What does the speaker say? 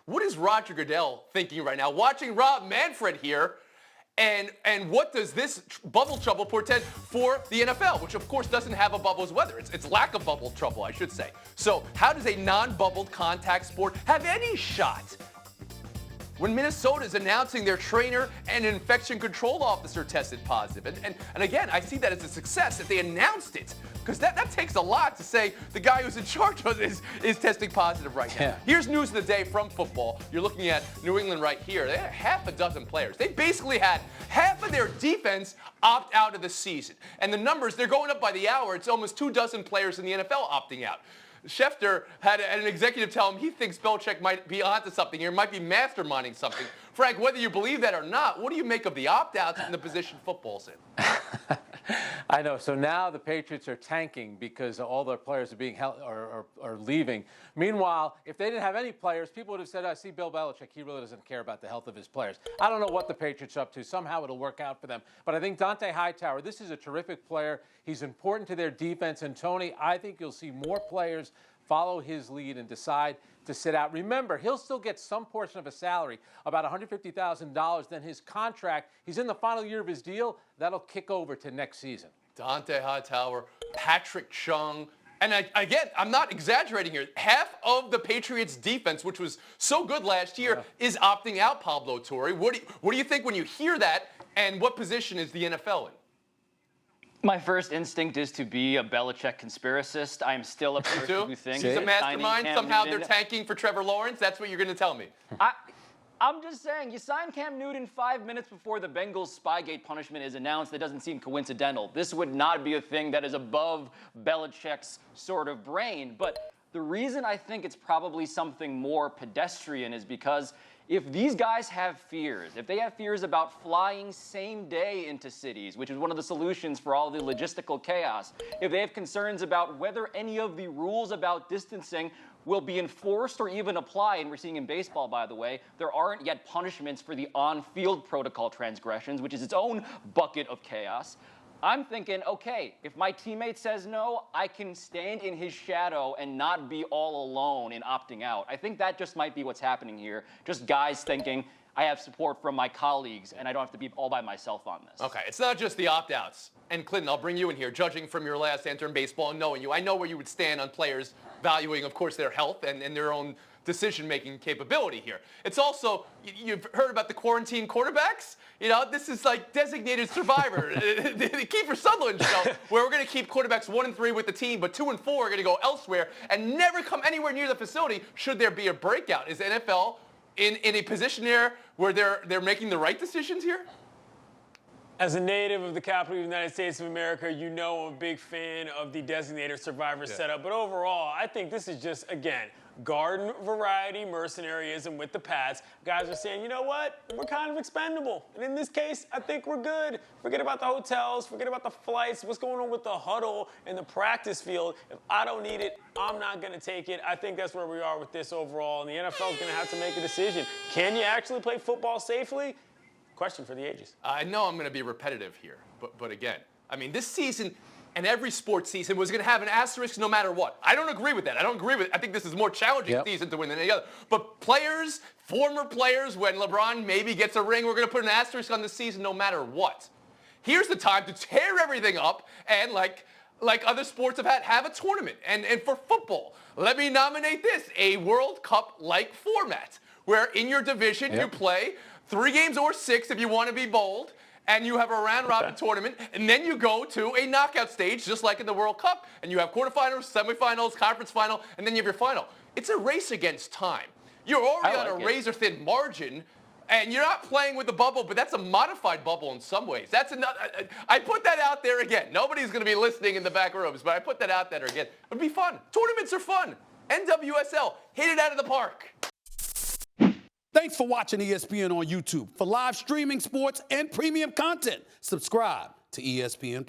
What is Roger Goodell thinking right now? Watching Rob Manfred here, and what does this bubble trouble portend for the NFL, which of course doesn't have a bubble's weather. It's lack of bubble trouble, I should say. So how does a non-bubbled contact sport have any shot? When Minnesota is announcing their trainer and infection control officer tested positive. And again, I see that as a success that they announced it, because that takes a lot to say the guy who's in charge of this is testing positive right now. Yeah. Here's news of the day from football. You're looking at New England right here. They had half a dozen players. They basically had half of their defense opt out of the season. And the numbers, they're going up by the hour. It's almost 24 players in the NFL opting out. Schefter had an executive tell him he thinks Belichick might be onto something here, might be masterminding something. Frank, whether you believe that or not, what do you make of the opt-outs in the position football's in? I know. So now the Patriots are tanking because all their players are being are leaving. Meanwhile, if they didn't have any players, people would have said, I see Bill Belichick. He really doesn't care about the health of his players. I don't know what the Patriots are up to. Somehow it'll work out for them. But I think Dante Hightower, this is a terrific player. He's important to their defense. And Tony, I think you'll see more players follow his lead and decide to sit out. Remember, he'll still get some portion of a salary, about $150,000. Then his contract, he's in the final year of his deal, that'll kick over to next season. Dante Hightower, Patrick Chung, and again, I'm not exaggerating here. Half of the Patriots' defense, which was so good last year, is opting out. Pablo, Torre. What do you think when you hear that, and what position is the NFL in? My first instinct is to be a Belichick conspiracist. I am still a person who thinks he's a mastermind. Somehow Newton, they're tanking for Trevor Lawrence. That's what you're going to tell me. I'm just saying, you sign Cam Newton 5 minutes before the Bengals Spygate punishment is announced. That doesn't seem coincidental. This would not be a thing that is above Belichick's sort of brain. But the reason I think it's probably something more pedestrian is because if these guys have fears, if they have fears about flying same day into cities, which is one of the solutions for all the logistical chaos, if they have concerns about whether any of the rules about distancing will be enforced or even apply, and we're seeing in baseball, by the way, there aren't yet punishments for the on-field protocol transgressions, which is its own bucket of chaos. I'm thinking, okay, if my teammate says no, I can stand in his shadow and not be all alone in opting out. I think that just might be what's happening here. Just guys thinking, I have support from my colleagues, and I don't have to be all by myself on this. Okay, it's not just the opt-outs. And Clinton, I'll bring you in here. Judging from your last answer in baseball and knowing you, I know where you would stand on players valuing, of course, their health and their own decision-making capability here. It's also, you've heard about the quarantine quarterbacks? You know, this is like designated survivor. The Kiefer Sutherland show, where we're going to keep quarterbacks 1 and 3 with the team, but 2 and 4 are going to go elsewhere and never come anywhere near the facility should there be a breakout. Is the NFL in a position there where they're making the right decisions here? As a native of the capital of the United States of America, you know I'm a big fan of the designated survivor setup. But overall, I think this is just, again, garden variety mercenaryism with the Pats. Guys are saying, you know what? We're kind of expendable. And in this case, I think we're good. Forget about the hotels. Forget about the flights. What's going on with the huddle and the practice field? If I don't need it, I'm not going to take it. I think that's where we are with this overall. And the NFL is going to have to make a decision. Can you actually play football safely? Question for the ages. I know I'm going to be repetitive here, but again, I mean, this season and every sports season was going to have an asterisk no matter what. I don't agree with that. I think this is a more challenging season to win than any other. But players, former players, when LeBron maybe gets a ring, we're going to put an asterisk on the season no matter what. Here's the time to tear everything up and, like other sports have a tournament. And for football, let me nominate this, a World Cup-like format, where in your division you play 3 games or 6 if you want to be bold, and you have a round-robin tournament, and then you go to a knockout stage, just like in the World Cup, and you have quarterfinals, semifinals, conference final, and then you have your final. It's a race against time. You're already on a razor-thin margin, and you're not playing with the bubble, but that's a modified bubble in some ways. That's another. I put that out there again. Nobody's going to be listening in the back rooms, but I put that out there again. It would be fun. Tournaments are fun. NWSL, hit it out of the park. Thanks for watching ESPN on YouTube. For live streaming sports and premium content, subscribe to ESPN+.